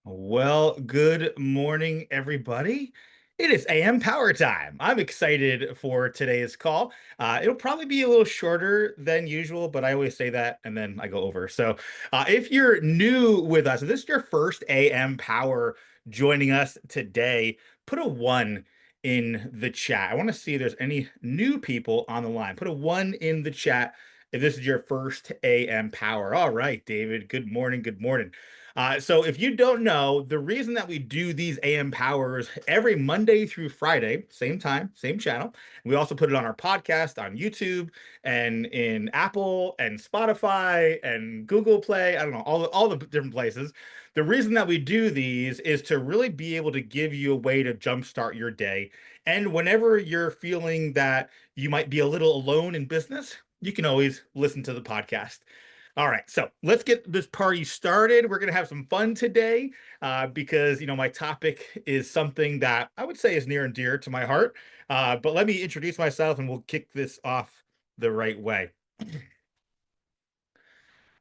Well, good morning, everybody. It is AM Power Time. I'm excited for today's call. It'll probably be a little shorter than usual, but I always say that and then I go over. So, if you're new with us, if this is your first AM Power joining us today, put a one in the chat. I want to see if there's any new people on the line. Put a one in the chat if this is your first AM Power. All right, David. Good morning. Good morning. So if you don't know, the reason that we do these AM powers every Monday through Friday, same time, same channel. We also put it on our podcast on YouTube and in Apple and Spotify and Google Play. I don't know, all the different places. The reason that we do these is to really be able to give you a way to jumpstart your day. And whenever you're feeling that you might be a little alone in business, you can always listen to the podcast. All right, so let's get this party started. We're going to have some fun today because, my topic is something that I would say is near and dear to my heart. But let me introduce myself and we'll kick this off the right way.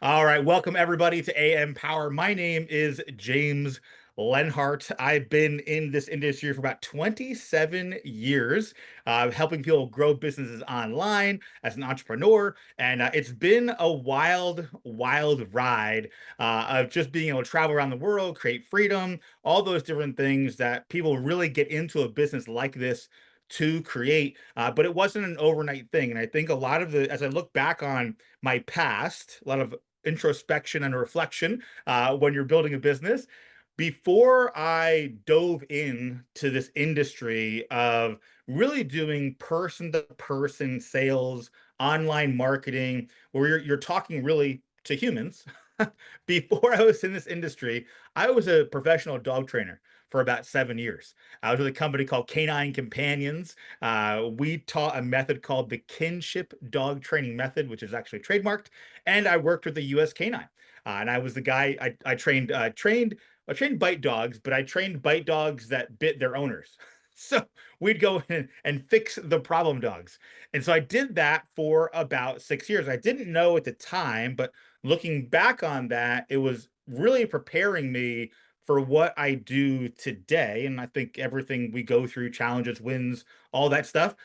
All right, welcome everybody to AM Power. My name is James Leonhardt. I've been in this industry for about 27 years, helping people grow businesses online as an entrepreneur. And it's been a wild, wild ride of just being able to travel around the world, create freedom, all those different things that people really get into a business like this to create. But it wasn't an overnight thing. And I think a lot of as I look back on my past, a lot of introspection and reflection when you're building a business. Before I dove into this industry of really doing person-to-person sales, online marketing, where you're talking really to humans, before I was in this industry, I was a professional dog trainer for about 7 years. I was with a company called Canine Companions. We taught a method called the kinship dog training method, which is actually trademarked. And I worked with the U.S. Canine. And I was the guy I trained bite dogs, but I trained bite dogs that bit their owners. So we'd go in and fix the problem dogs. And so I did that for about 6 years. I didn't know at the time, but looking back on that, it was really preparing me for what I do today. And I think everything we go through, challenges, wins, all that stuff,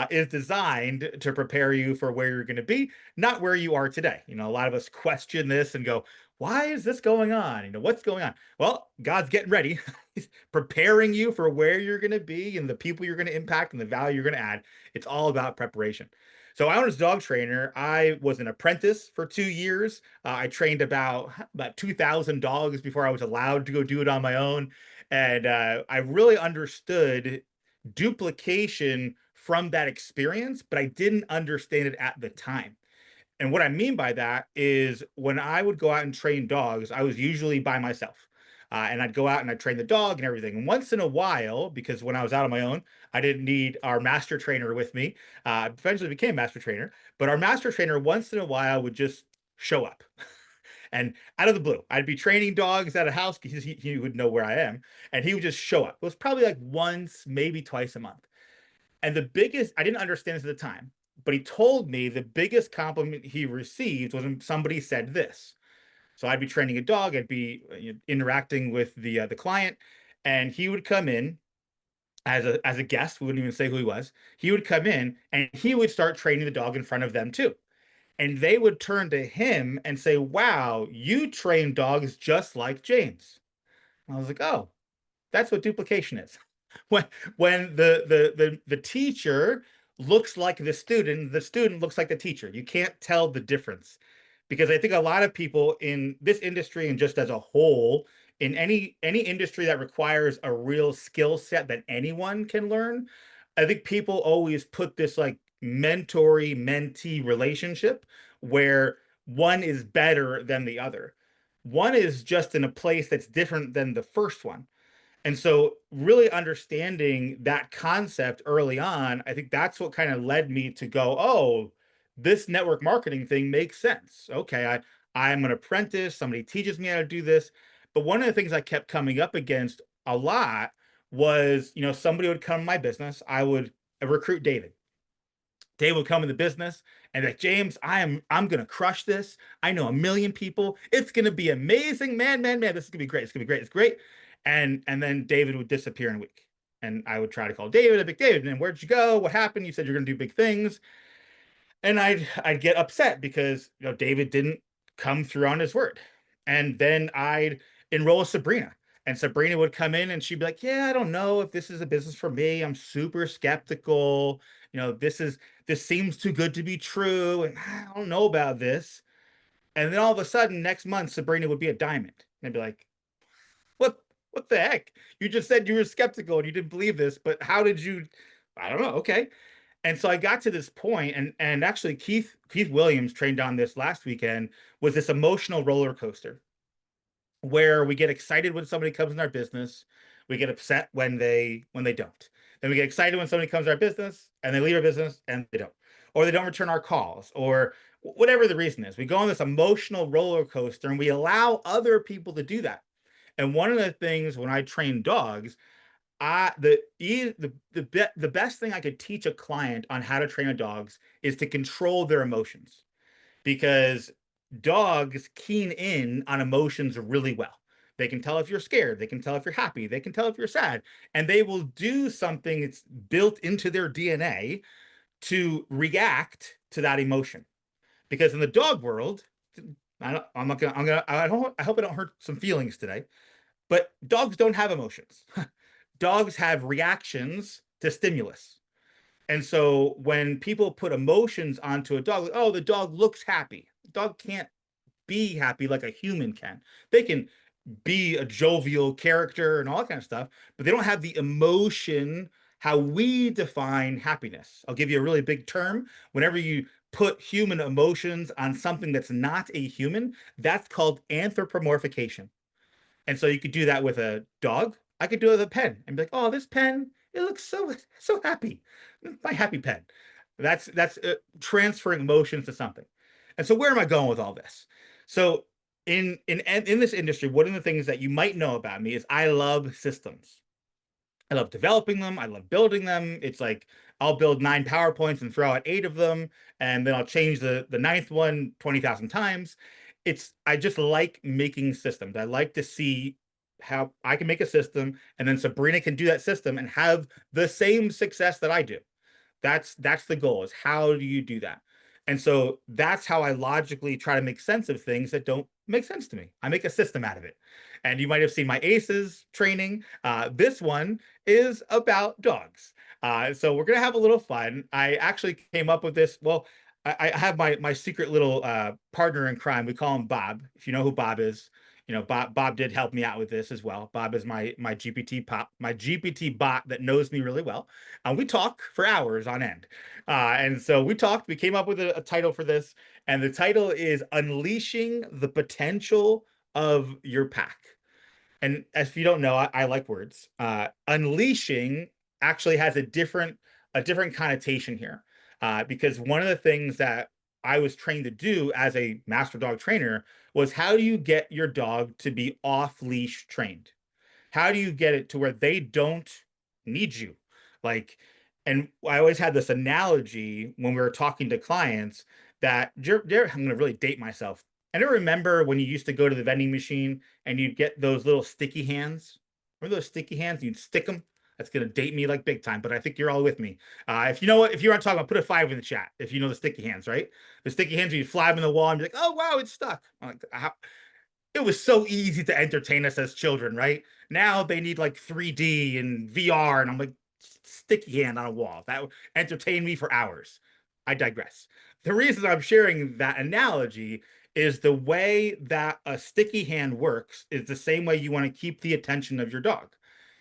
is designed to prepare you for where you're going to be, not where you are today. A lot of us question this and go, why is this going on? What's going on? Well, God's getting ready. He's preparing you for where you're going to be and the people you're going to impact and the value you're going to add. It's all about preparation. So I was a dog trainer. I was an apprentice for 2 years. I trained about 2,000 dogs before I was allowed to go do it on my own. And I really understood duplication from that experience, but I didn't understand it at the time. And what I mean by that is when I would go out and train dogs, I was usually by myself. And I'd go out and I'd train the dog and everything. And once in a while, because when I was out on my own, I didn't need our master trainer with me. Eventually became master trainer, but our master trainer once in a while would just show up. And out of the blue, I'd be training dogs at a house because he would know where I am, and he would just show up. It was probably like once, maybe twice a month. And the biggest, I didn't understand this at the time, but he told me the biggest compliment he received was when somebody said this. So I'd be training a dog, I'd be interacting with the client, and he would come in as a guest. We wouldn't even say who he was. He would come in and he would start training the dog in front of them too. And they would turn to him and say, "Wow, you train dogs just like James." I was like, "Oh, that's what duplication is." when when the teacher looks like the student looks like the teacher. You can't tell the difference. Because I think a lot of people in this industry and just as a whole, in any industry that requires a real skill set that anyone can learn, I think people always put this like mentor mentee relationship where one is better than the other. One is just in a place that's different than the first one. And so really understanding that concept early on, I think that's what kind of led me to go, oh, this network marketing thing makes sense. Okay, I'm an apprentice, somebody teaches me how to do this. But one of the things I kept coming up against a lot was, somebody would come to my business, I would recruit David. Dave would come in the business and like, James, I'm gonna crush this. I know a million people. It's gonna be amazing, man, man, man. This is gonna be great. It's gonna be great. It's great. And then David would disappear in a week. And I would try to call David. I'd be like, David, man, where'd you go? What happened? You said you're gonna do big things. And I'd get upset because David didn't come through on his word. And then I'd enroll Sabrina. And Sabrina would come in and she'd be like, "Yeah, I don't know if this is a business for me. I'm super skeptical. This seems too good to be true, and I don't know about this." And then all of a sudden, next month, Sabrina would be a diamond. And I'd be like, what the heck? You just said you were skeptical and you didn't believe this, but how did you? I don't know. Okay. And so I got to this point, and actually Keith Williams trained on this last weekend, was this emotional roller coaster where we get excited when somebody comes in our business, we get upset when they don't. Then we get excited when somebody comes to our business and they leave our business and they don't, or they don't return our calls, or whatever the reason is. We go on this emotional roller coaster and we allow other people to do that. And one of the things when I train dogs, I the best thing I could teach a client on how to train a dogs is to control their emotions, because dogs keen in on emotions really well. They can tell if you're scared, they can tell if you're happy, they can tell if you're sad, and they will do something that's built into their DNA to react to that emotion. Because in the dog world, I'm not gonna, I hope I don't hurt some feelings today, but dogs don't have emotions. Dogs have reactions to stimulus. And so when people put emotions onto a dog, like, oh, the dog looks happy. The dog can't be happy like a human can. They can be a jovial character and all that kind of stuff, but they don't have the emotion how we define happiness. I'll give you a really big term. Whenever you put human emotions on something that's not a human, that's called anthropomorphication. And so you could do that with a dog. I could do it with a pen and be like, "Oh, this pen, it looks so happy. My happy pen." That's transferring emotions to something. And so where am I going with all this? So in this industry, one of the things that you might know about me is I love systems. I love developing them. I love building them. It's like I'll build 9 PowerPoints and throw out 8 of them, and then I'll change the ninth one 20,000 times. I just like making systems. I like to see how I can make a system, and then Sabrina can do that system and have the same success that I do. That's the goal, is how do you do that? And so that's how I logically try to make sense of things that don't make sense to me. I make a system out of it. And you might have seen my ACEs training. This one is about dogs. So we're gonna have a little fun. I actually came up with this. Well, I have my secret little partner in crime. We call him Bob. If you know who Bob is, Bob did help me out with this as well. Bob is my GPT bot that knows me really well. We talk for hours on end. And so we talked. We came up with a title for this, and the title is "Unleashing the Potential of Your Pack." And if you don't know, I like words. Unleashing actually has a different connotation here, because one of the things that I was trained to do as a master dog trainer was, how do you get your dog to be off leash trained? How do you get it to where they don't need you? Like, and I always had this analogy when we were talking to clients that I'm going to really date myself. I don't remember when you used to go to the vending machine and you'd get those little sticky hands. Remember those sticky hands? You'd stick them. That's going to date me like big time, but I think you're all with me. If you know what, if you're not talking about, put a 5 in the chat. If you know the sticky hands, right? The sticky hands, you fly them in the wall and be like, "Oh, wow, it's stuck." I'm like, it was so easy to entertain us as children, right? Now they need like 3D and VR, and I'm like, sticky hand on a wall. That would entertain me for hours. I digress. The reason I'm sharing that analogy is the way that a sticky hand works is the same way you want to keep the attention of your dog.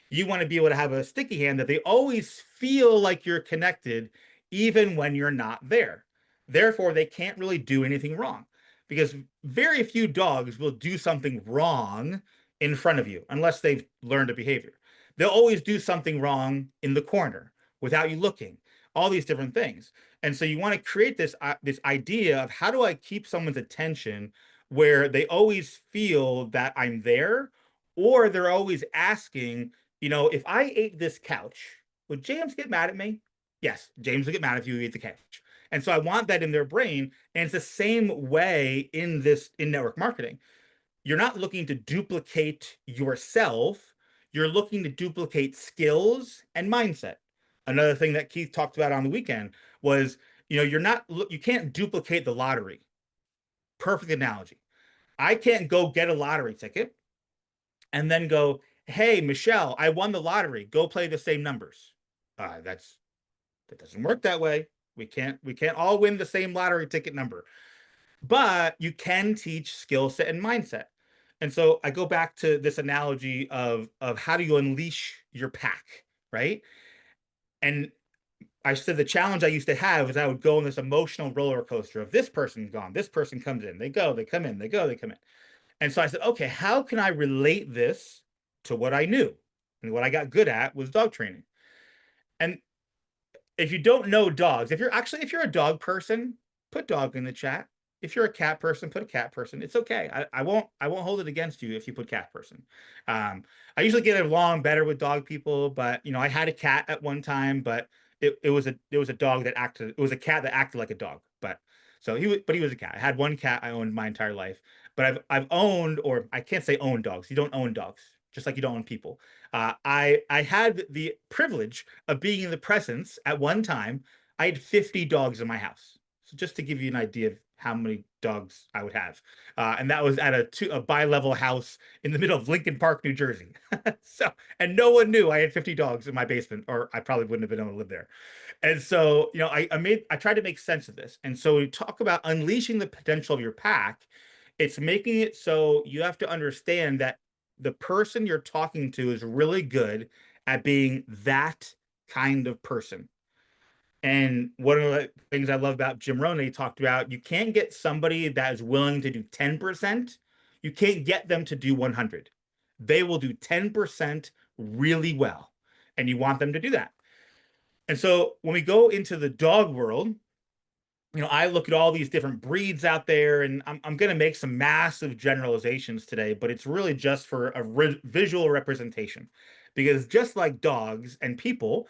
You want to be able to have a sticky hand that they always feel like you're connected, even when you're not there. Therefore, they can't really do anything wrong, because very few dogs will do something wrong in front of you unless they've learned a behavior. They'll always do something wrong in the corner without you looking, all these different things. And so you want to create this idea of, how do I keep someone's attention where they always feel that I'm there, or they're always asking, if I ate this couch, would James get mad at me? Yes, James would get mad if you ate the couch. And so I want that in their brain. And it's the same way in this in network marketing. You're not looking to duplicate yourself, you're looking to duplicate skills and mindset. Another thing that Keith talked about on the weekend was, you can't duplicate the lottery. Perfect analogy. I can't go get a lottery ticket and then go, "Hey, Michelle, I won the lottery. Go play the same numbers." That doesn't work that way. We can't all win the same lottery ticket number, but you can teach skill set and mindset. And so I go back to this analogy of how do you unleash your pack, right? And I said the challenge I used to have is I would go on this emotional roller coaster of this person's gone, this person comes in, they go, they come in, they go, they come in. And so I said, okay, how can I relate this to what I knew? And what I got good at was dog training. And if you don't know dogs, if you're a dog person, put dog in the chat. If you're a cat person, put a cat person. It's okay. I won't hold it against you if you put cat person. Um, I usually get along better with dog people, but I had a cat at one time, but it was a dog that acted it was a cat that acted like a dog. But he was a cat. I had one cat I owned my entire life, but I've owned, or I can't say own dogs. You don't own dogs, just like you don't own people. I had the privilege of being in the presence at one time. I had 50 dogs in my house. So just to give you an idea of how many dogs I would have, and that was at a bi-level house in the middle of Lincoln Park, New Jersey. So, and no one knew I had 50 dogs in my basement, or I probably wouldn't have been able to live there. And so, I tried to make sense of this. And so we talk about unleashing the potential of your pack. It's making it so you have to understand that the person you're talking to is really good at being that kind of person. And one of the things I love about Jim Rohn, he talked about, you can't get somebody that is willing to do 10%. You can't get them to do 100. They will do 10% really well. And you want them to do that. And so when we go into the dog world, I look at all these different breeds out there, and I'm going to make some massive generalizations today, but it's really just for a visual representation. Because just like dogs and people,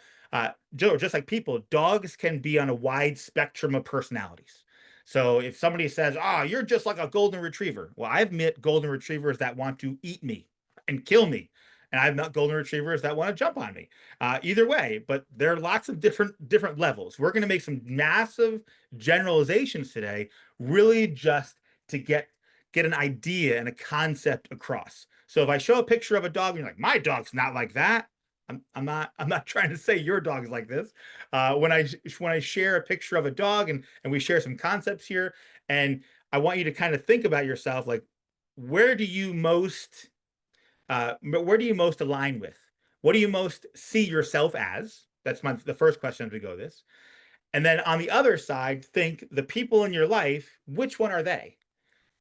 just like people, dogs can be on a wide spectrum of personalities. So if somebody says, "Ah, you're just like a golden retriever," well, I've met golden retrievers that want to eat me and kill me. And I've met golden retrievers that want to jump on me. Either way, but there are lots of different levels. We're going to make some massive generalizations today, really just to get an idea and a concept across. So if I show a picture of a dog and you're like, "My dog's not like that," I'm not trying to say your dog's like this. When I share a picture of a dog, and we share some concepts here, and I want you to kind of think about yourself, like, where do you most where do you most align with? What do you most see yourself as? That's the first question as we go this. And then on the other side, think the people in your life, which one are they?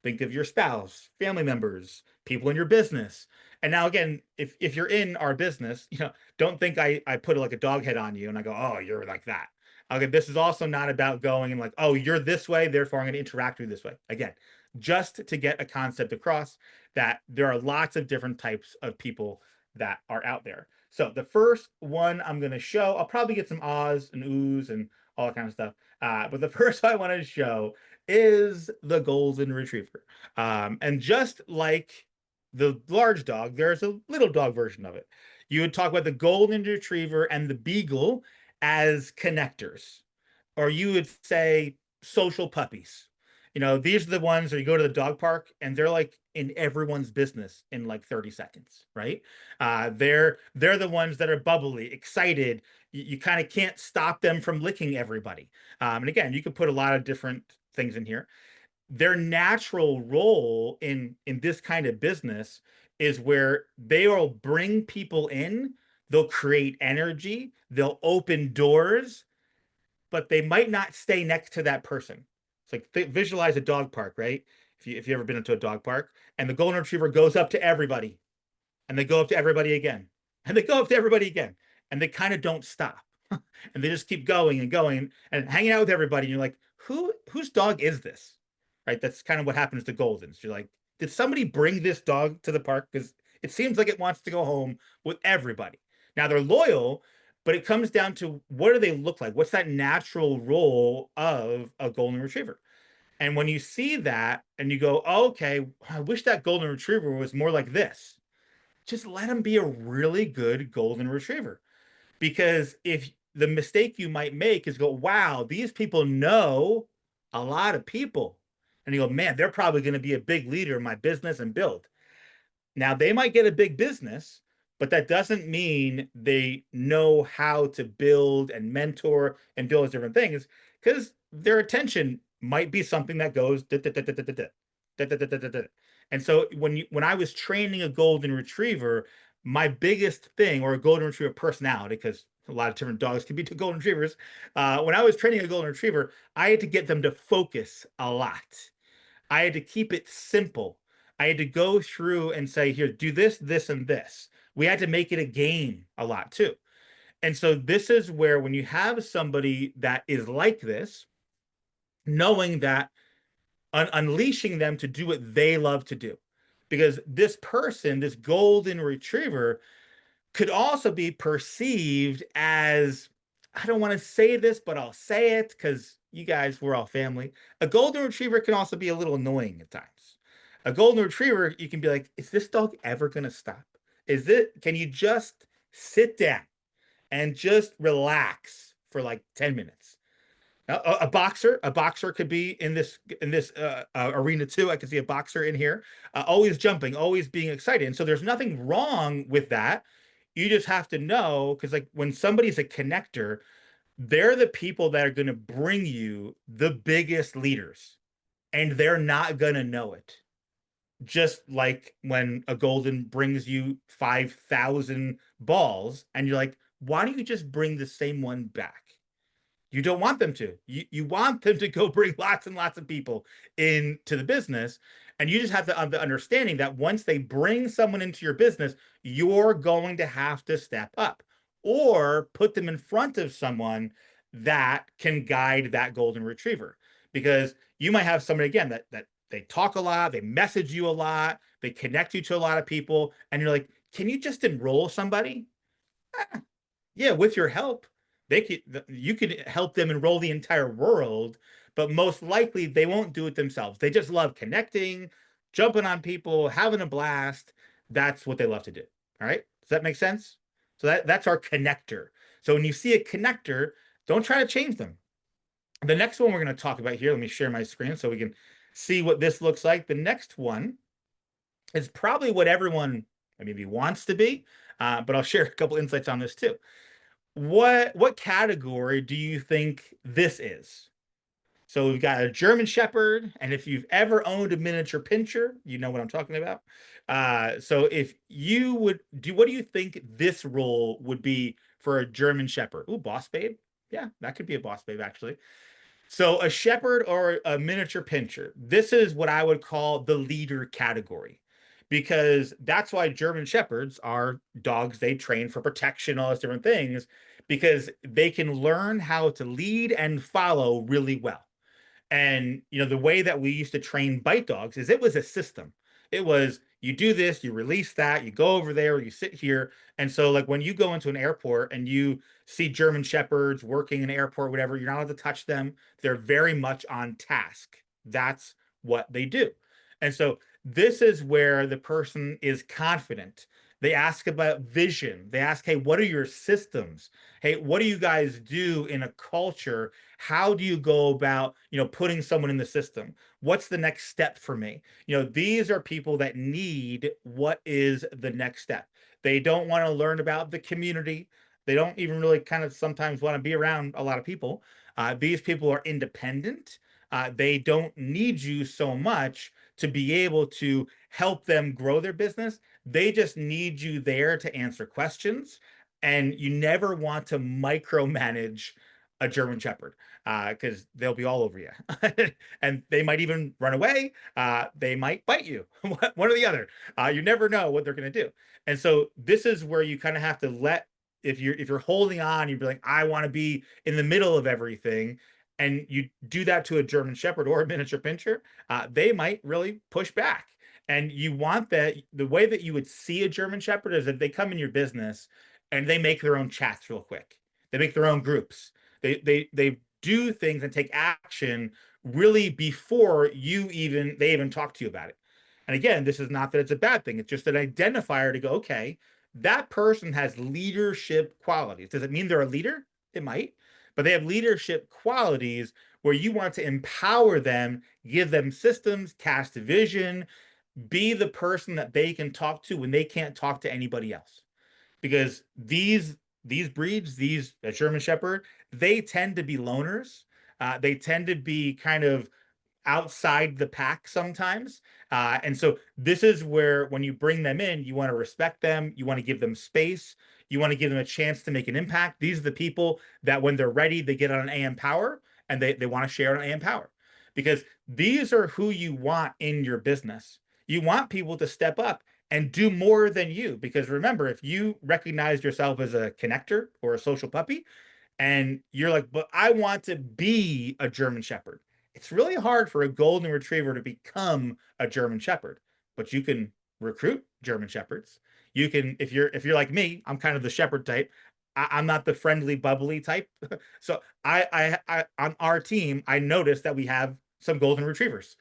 Think of your spouse, family members, people in your business. And now again, if you're in our business, don't think I put like a dog head on you and I go, "Oh, you're like that." Okay, this is also not about going and like, "Oh, you're this way, therefore I'm going to interact with you this way." Again, just to get a concept across that there are lots of different types of people that are out there. So the first one I'm going to show, I'll probably get some ahs and oohs and all that kind of stuff. But the first I want to show is the golden retriever. And just like the large dog, there's a little dog version of it. You would talk about the golden retriever and the beagle as connectors, or you would say social puppies. These are the ones where you go to the dog park and they're like in everyone's business in like 30 seconds, right? They're the ones that are bubbly, excited. You kind of can't stop them from licking everybody. And again, you could put a lot of different things in here. Their natural role in this kind of business is where they will bring people in, they'll create energy, they'll open doors, but they might not stay next to that person. It's like visualize a dog park, right? If you ever been into a dog park, and the golden retriever goes up to everybody, and they go up to everybody again, and they go up to everybody again, and they kind of don't stop, and they just keep going and going and hanging out with everybody. And you're like, whose dog is this? Right? That's kind of what happens to Goldens. You're like, did somebody bring this dog to the park? Because it seems like it wants to go home with everybody. Now they're loyal, But it comes down to what do they look like? What's that natural role of a golden retriever? And when you see that and you go, oh, okay, I wish that golden retriever was more like this, just let him be a really good golden retriever. Because if the mistake you might make is go, wow, these people know a lot of people. And you go, man, they're probably going to be a big leader in my business and build. Now, they might get a big business, but that doesn't mean they know how to build and mentor and do all those different things because their attention might be something that goes da, da, da, da, da, da, da, da, da, da, da, da. And so when I was training a golden retriever, my biggest thing, or a golden retriever personality, because a lot of different dogs can be golden retrievers. When I was training a golden retriever, I had to get them to focus a lot. I had to keep it simple. I had to go through and say, here, do this, this, and this. We had to make it a game a lot too. And so this is where when you have somebody that is like this, knowing that unleashing them to do what they love to do. Because this person, this golden retriever, could also be perceived as, I don't want to say this, but I'll say it because you guys, we're all family. A golden retriever can also be a little annoying at times. A golden retriever, you can be like, is this dog ever going to stop? Can you just sit down and just relax for like 10 minutes? A boxer could be in this arena too. I can see a boxer in here, always jumping, always being excited. And so there's nothing wrong with that. You just have to know, because like when somebody's a connector, they're the people that are going to bring you the biggest leaders, and they're not going to know it. Just like when a golden brings you 5,000 balls, and you're like, why don't you just bring the same one back? You don't want them to. You want them to go bring lots and lots of people into the business. And you just have to have the understanding that once they bring someone into your business, you're going to have to step up or put them in front of someone that can guide that golden retriever. Because you might have somebody again that they talk a lot, they message you a lot, they connect you to a lot of people, and you're like, can you just enroll somebody? Yeah, with your help, you could help them enroll the entire world, but most likely they won't do it themselves. They just love connecting, jumping on people, having a blast. That's what they love to do. All right. Does that make sense? So that's our connector. So when you see a connector, don't try to change them. The next one we're going to talk about here, let me share my screen so we can see what this looks like. The next one is probably what everyone maybe wants to be, but I'll share a couple insights on this too. What category do you think this is? So we've got a German Shepherd, and if you've ever owned a miniature pinscher, you know what I'm talking about. So if you would do, what do you think this role would be for a German Shepherd? Ooh, boss babe. Yeah, that could be a boss babe actually. So a shepherd or a miniature pinscher, this is what I would call the leader category, because that's why German shepherds are dogs they train for protection, all those different things, because they can learn how to lead and follow really well. And the way that we used to train bite dogs is it was a system. It was you do this, you release that, you go over there, you sit here. And so like when you go into an airport and you see German shepherds working in an airport, whatever, you're not allowed to touch them. They're very much on task. That's what they do. And so this is where the person is confident. They ask about vision. They ask, hey, what are your systems? Hey, what do you guys do in a culture? How do you go about, putting someone in the system? What's the next step for me? These are people that need what is the next step. They don't want to learn about the community. They don't even really kind of sometimes want to be around a lot of people. These people are independent. They don't need you so much to be able to help them grow their business. They just need you there to answer questions. And you never want to micromanage a German Shepherd because they'll be all over you. And they might even run away. They might bite you, one or the other. You never know what they're going to do. And so this is where you kind of have to if you're holding on, you'd be like, I want to be in the middle of everything. And you do that to a German Shepherd or a miniature pinscher, they might really push back. And you want that. The way that you would see a German Shepherd is if they come in your business and they make their own chats real quick. They make their own groups. They do things and take action really before they even talk to you about it. And again, this is not that it's a bad thing. It's just an identifier to go, okay, that person has leadership qualities. Does it mean they're a leader? It might, but they have leadership qualities where you want to empower them, give them systems, cast a vision, be the person that they can talk to when they can't talk to anybody else. Because these breeds, these German Shepherd, they tend to be loners. They tend to be kind of outside the pack sometimes. And so this is where when you bring them in, you want to respect them, you want to give them space, you want to give them a chance to make an impact. These are the people that when they're ready, they get on AM Power and they want to share on AM Power because these are who you want in your business. You want people to step up and do more than you. Because remember, if you recognize yourself as a connector or a social puppy, and you're like, but I want to be a German Shepherd. It's really hard for a golden retriever to become a German Shepherd, but you can recruit German Shepherds. You can, if you're like me, I'm kind of the Shepherd type. I'm not the friendly, bubbly type. So on our team, I noticed that we have some golden retrievers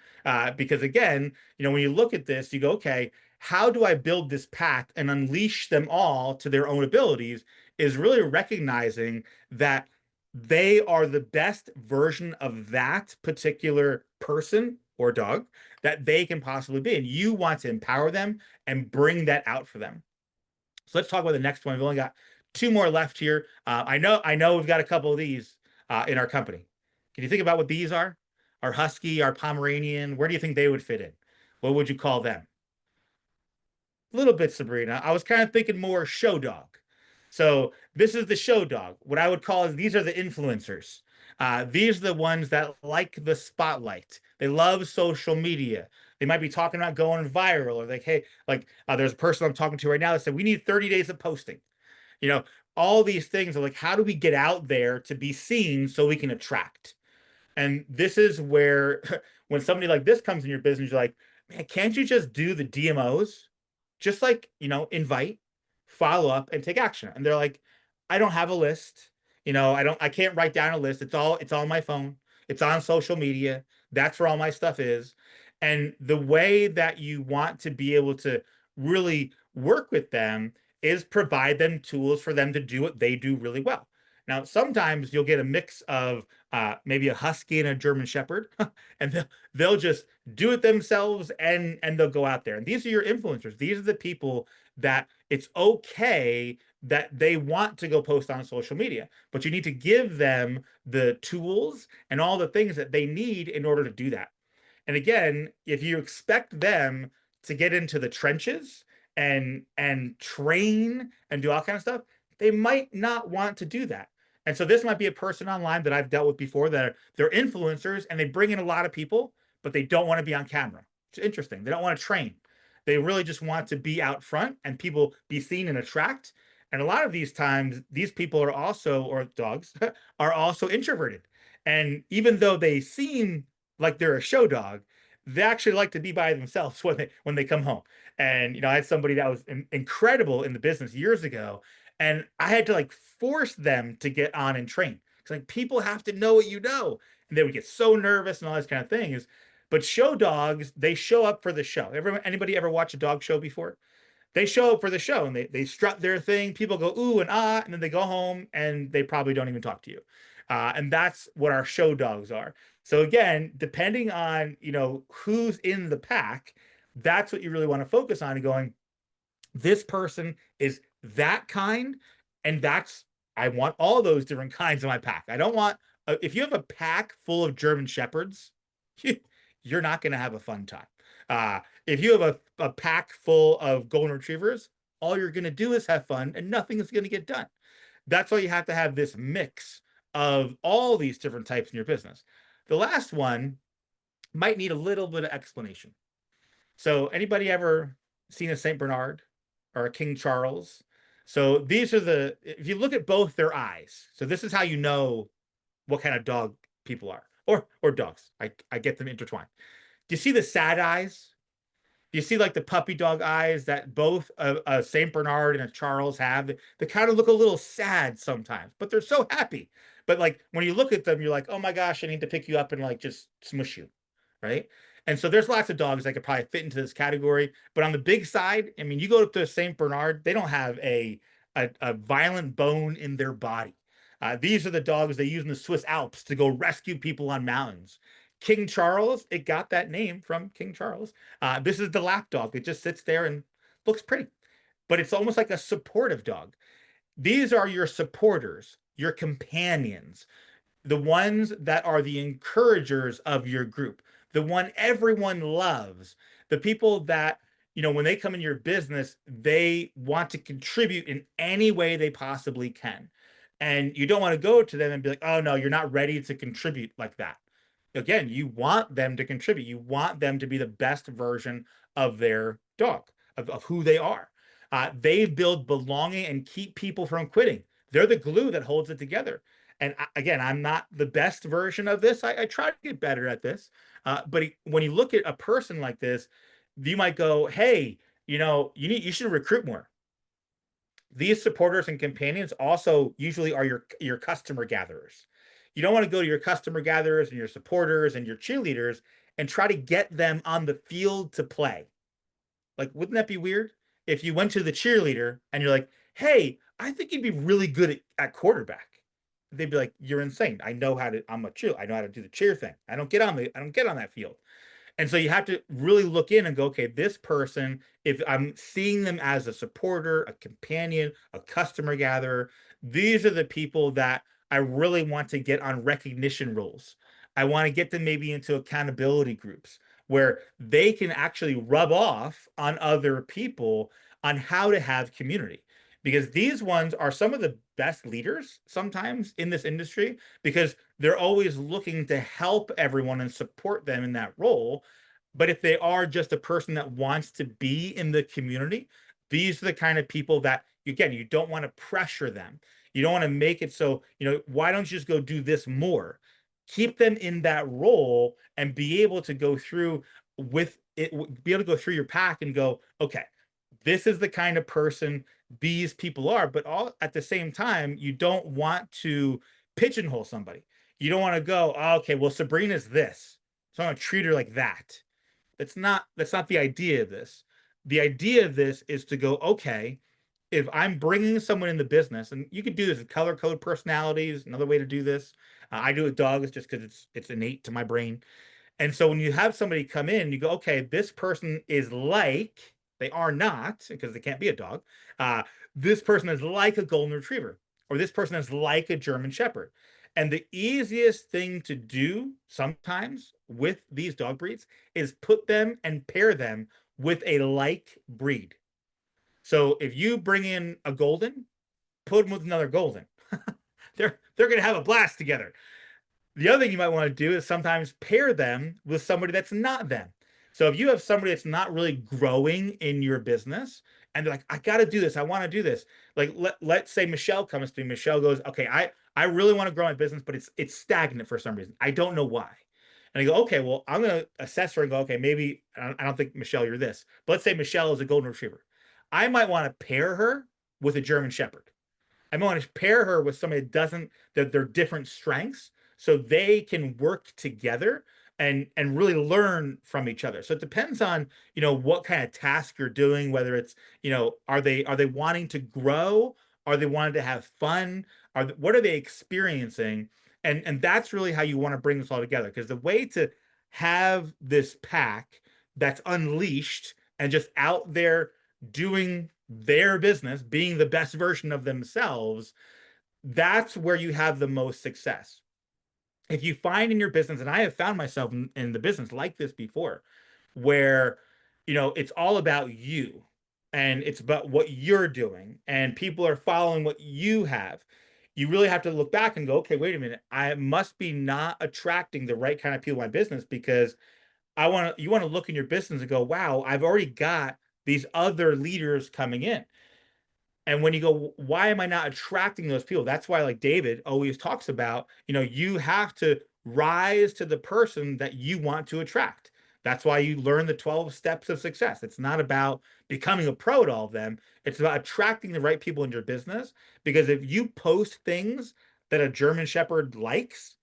because again, when you look at this, you go, okay, how do I build this pack and unleash them all to their own abilities? Is really recognizing that they are the best version of that particular person or dog that they can possibly be. And you want to empower them and bring that out for them. So let's talk about the next one. We've only got two more left here. I know we've got a couple of these in our company. Can you think about what these are? Our Husky, our Pomeranian, where do you think they would fit in? What would you call them? A little bit, Sabrina. I was kind of thinking more show dog. So this is the show dog. What I would call is these are the influencers. These are the ones that like the spotlight. They love social media. They might be talking about going viral or like, hey, like there's a person I'm talking to right now that said we need 30 days of posting. You know, all these things are like, how do we get out there to be seen so we can attract? And this is where when somebody like this comes in your business, you're like, man, can't you just do the DMOs? Just like, invite, follow up, and take action. And they're like, I don't have a list. I can't write down a list. It's on my phone. It's on social media. That's where all my stuff is. And the way that you want to be able to really work with them is provide them tools for them to do what they do really well. Now, sometimes you'll get a mix of maybe a husky and a German Shepherd, and they'll just do it themselves and they'll go out there. And these are your influencers. These are the people that it's okay that they want to go post on social media, but you need to give them the tools and all the things that they need in order to do that. And again, if you expect them to get into the trenches and train and do all kind of stuff, they might not want to do that. And so this might be a person online that I've dealt with before that they're influencers and they bring in a lot of people, but they don't want to be on camera. It's interesting. They don't want to train. They really just want to be out front and people be seen and attract. And a lot of these times, these people are also, or dogs, are also introverted. And even though they seem like they're a show dog, they actually like to be by themselves when they come home. And I had somebody that was incredible in the business years ago, and I had to like force them to get on and train. It's like people have to know what you know, and they would get so nervous and all this kind of things. But show dogs, they show up for the show. Anybody ever watch a dog show before? They show up for the show and they strut their thing. People go ooh and ah, and then they go home and they probably don't even talk to you. And that's what our show dogs are. So again, depending on who's in the pack, that's what you really want to focus on and going, this person is that kind, and I want all those different kinds in my pack. I don't want if you have a pack full of German Shepherds, you're not going to have a fun time. If you have a pack full of golden retrievers, all you're going to do is have fun and nothing is going to get done. That's why you have to have this mix of all these different types in your business. The last one might need a little bit of explanation. So anybody ever seen a St. Bernard or a King Charles? So these are if you look at both their eyes, so this is how you know what kind of dog people are, or dogs. I get them intertwined. Do you see the sad eyes? you see like the puppy dog eyes that both a Saint Bernard and a Charles have? They kind of look a little sad sometimes, but they're so happy. But like when you look at them, you're like, oh my gosh, I need to pick you up and like just smush you, right? And so there's lots of dogs that could probably fit into this category. But on the big side, I mean, you go to Saint Bernard, they don't have a violent bone in their body. These are the dogs they use in the Swiss Alps to go rescue people on mountains. King Charles, it got that name from King Charles. This is the lap dog. It just sits there and looks pretty, but it's almost like a supportive dog. These are your supporters, your companions, the ones that are the encouragers of your group, the one everyone loves, the people that, when they come in your business, they want to contribute in any way they possibly can. And you don't want to go to them and be like, oh, no, you're not ready to contribute like that. Again, you want them to contribute. You want them to be the best version of their dog, of who they are. They build belonging and keep people from quitting. They're the glue that holds it together. And again, I'm not the best version of this. I try to get better at this. But when you look at a person like this, you might go, hey, you should recruit more. These supporters and companions also usually are your customer gatherers. You don't want to go to your customer gatherers and your supporters and your cheerleaders and try to get them on the field to play. Like, wouldn't that be weird if you went to the cheerleader and you're like, hey, I think you'd be really good at quarterback? They'd be like, you're insane. I'm a cheer. I know how to do the cheer thing. I don't get on that field. And so you have to really look in and go, okay, this person, if I'm seeing them as a supporter, a companion, a customer gatherer, these are the people that I really want to get on recognition roles. I want to get them maybe into accountability groups where they can actually rub off on other people on how to have community. Because these ones are some of the best leaders sometimes in this industry because they're always looking to help everyone and support them in that role. But if they are just a person that wants to be in the community, these are the kind of people that, again, you don't want to pressure them. You don't want to make it so, why don't you just go do this more? Keep them in that role and be able to go through with it, be able to go through your pack and go, okay, this is the kind of person these people are, but all at the same time, you don't want to pigeonhole somebody. You don't want to go, oh, okay, well, Sabrina's this, so I'm gonna treat her like that. That's not the idea of this. The idea of this is to go, okay, if I'm bringing someone in the business, and you could do this with color code personalities, another way to do this. I do it with dogs just because it's innate to my brain. And so when you have somebody come in, you go, okay, this person is like, they are not, because they can't be a dog. Uh, this person is like a golden retriever, or this person is like a German shepherd. And the easiest thing to do sometimes with these dog breeds is put them and pair them with a like breed. So if you bring in a golden, put them with another golden. They're going to have a blast together. The other thing you might want to do is sometimes pair them with somebody that's not them. So if you have somebody that's not really growing in your business and they're like, I got to do this, I want to do this. Like let's say Michelle comes to me. Michelle goes, okay, I really want to grow my business, but it's stagnant for some reason. I don't know why. And I go, okay, well, I'm going to assess her and go, okay, maybe I don't think Michelle, you're this. But let's say Michelle is a golden retriever. I might want to pair her with a German shepherd. I want to pair her with somebody that doesn't, that they're different strengths so they can work together and really learn from each other. So it depends on, what kind of task you're doing, whether it's, are they wanting to grow? Are they wanting to have fun? What are they experiencing? And that's really how you want to bring this all together. Because the way to have this pack that's unleashed and just out there doing their business, being the best version of themselves, that's where you have the most success. If you find in your business, and I have found myself in the business like this before, where it's all about you and it's about what you're doing and people are following what you have, you really have to look back and go, okay, wait a minute, I must be not attracting the right kind of people in my business because you want to look in your business and go, wow, I've already got these other leaders coming in. And when you go, why am I not attracting those people? That's why, like David always talks about, you have to rise to the person that you want to attract. That's why you learn the 12 steps of success. It's not about becoming a pro at all of them. It's about attracting the right people in your business. Because if you post things that a German Shepherd likes,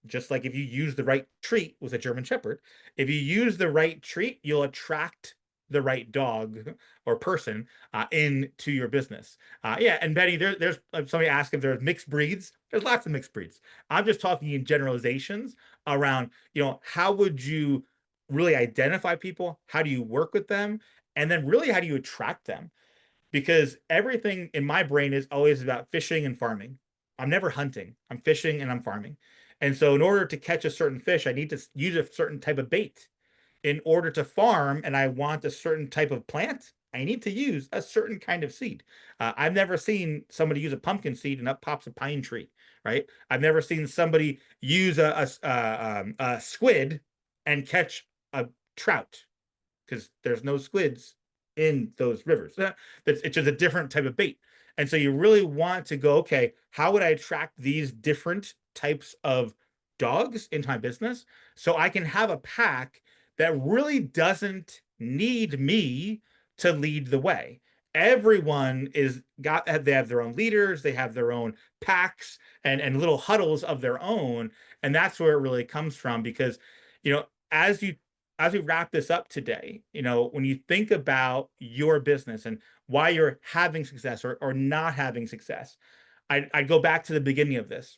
just like if you use the right treat with a German Shepherd, if you use the right treat, you'll attract the right dog or person into your business. Yeah, and Betty, there's somebody asked if there's mixed breeds. There's lots of mixed breeds. I'm just talking in generalizations around, how would you really identify people? How do you work with them? And then really, how do you attract them? Because everything in my brain is always about fishing and farming. I'm never hunting. I'm fishing and I'm farming. And so in order to catch a certain fish, I need to use a certain type of bait. In order to farm and I want a certain type of plant, I need to use a certain kind of seed. I've never seen somebody use a pumpkin seed and up pops a pine tree, right? I've never seen somebody use a squid and catch a trout, because there's no squids in those rivers. It's just a different type of bait. And so you really want to go, okay, how would I attract these different types of dogs into my business so I can have a pack that really doesn't need me to lead the way? Everyone they have their own leaders, they have their own packs and little huddles of their own. And that's where it really comes from. Because, as you as we wrap this up today, when you think about your business and why you're having success or not having success, I go back to the beginning of this.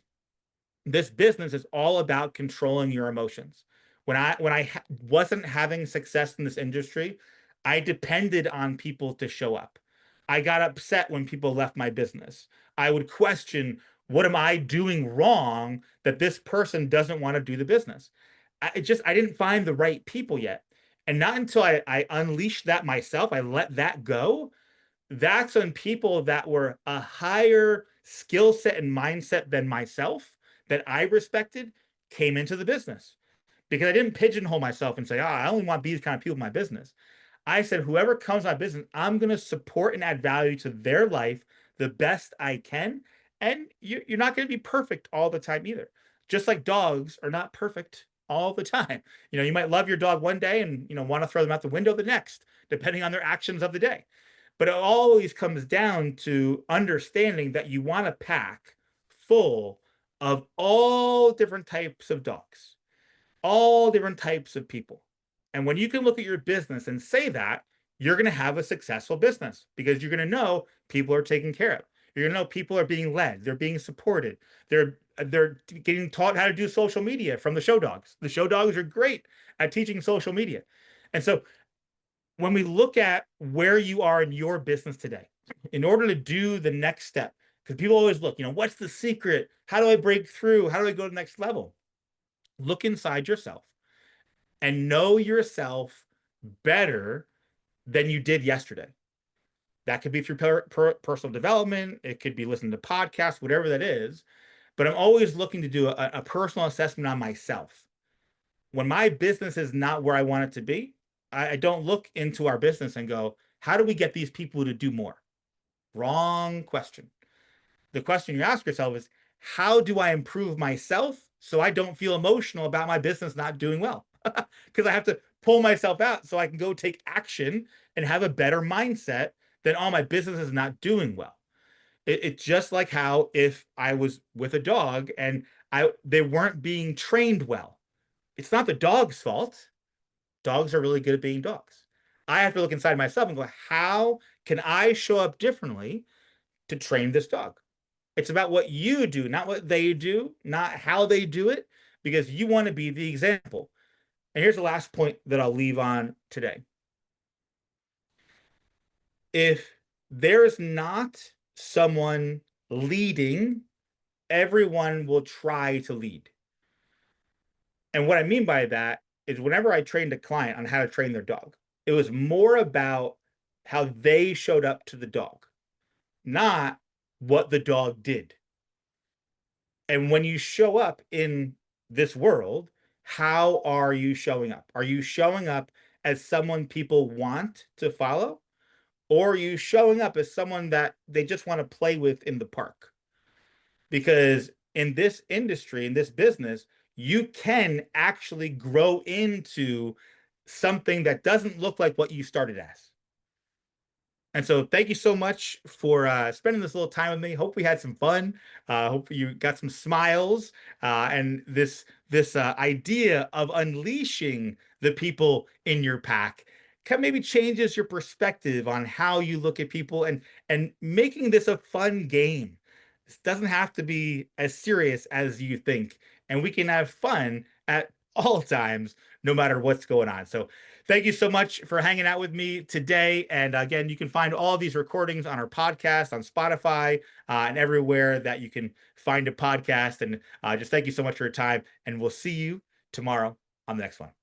This business is all about controlling your emotions. When I wasn't having success in this industry, I depended on people to show up. I got upset when people left my business. I would question, what am I doing wrong that this person doesn't want to do the business? I didn't find the right people yet. And not until I unleashed that myself, I let that go. That's when people that were a higher skill set and mindset than myself, that I respected, came into the business. Because I didn't pigeonhole myself and say, I only want these kind of people in my business. I said, whoever comes to my business, I'm going to support and add value to their life the best I can. And you're not going to be perfect all the time either. Just like dogs are not perfect all the time. You might love your dog one day and, want to throw them out the window the next, depending on their actions of the day. But it always comes down to understanding that you want a pack full of all different types of dogs, all different types of people. And when you can look at your business and say that, you're going to have a successful business, because you're going to know people are taken care of. You're going to know people are being led, they're being supported, they're getting taught how to do social media from the show dogs. The show dogs are great at teaching social media. And so when we look at where you are in your business today, in order to do the next step, because people always look, what's the secret? How do I break through? How do I go to the next level? Look inside yourself and know yourself better than you did yesterday. That could be through personal development. It could be listening to podcasts, whatever that is. But I'm always looking to do a personal assessment on myself. When my business is not where I want it to be, I don't look into our business and go, how do we get these people to do more? Wrong question. The question you ask yourself is, how do I improve myself so I don't feel emotional about my business not doing well? Because I have to pull myself out so I can go take action and have a better mindset that all my business is not doing well. It's just like how if I was with a dog and they weren't being trained well. It's not the dog's fault. Dogs are really good at being dogs. I have to look inside myself and go, how can I show up differently to train this dog? It's about what you do, not what they do, not how they do it, because you want to be the example. And here's the last point that I'll leave on today. If there is not someone leading, everyone will try to lead. And what I mean by that is, whenever I trained a client on how to train their dog, it was more about how they showed up to the dog, not what the dog did. And when you show up in this world, how are you showing up? Are you showing up as someone people want to follow? Or are you showing up as someone that they just want to play with in the park? Because in this industry, in this business, you can actually grow into something that doesn't look like what you started as. And so thank you so much for spending this little time with me. Hope we had some fun. Hope you got some smiles. And this idea of unleashing the people in your pack can maybe changes your perspective on how you look at people, and making this a fun game. This doesn't have to be as serious as you think, and we can have fun at all times, no matter what's going on. So thank you so much for hanging out with me today. And again, you can find all these recordings on our podcast on Spotify, and everywhere that you can find a podcast. And just thank you so much for your time. And we'll see you tomorrow on the next one.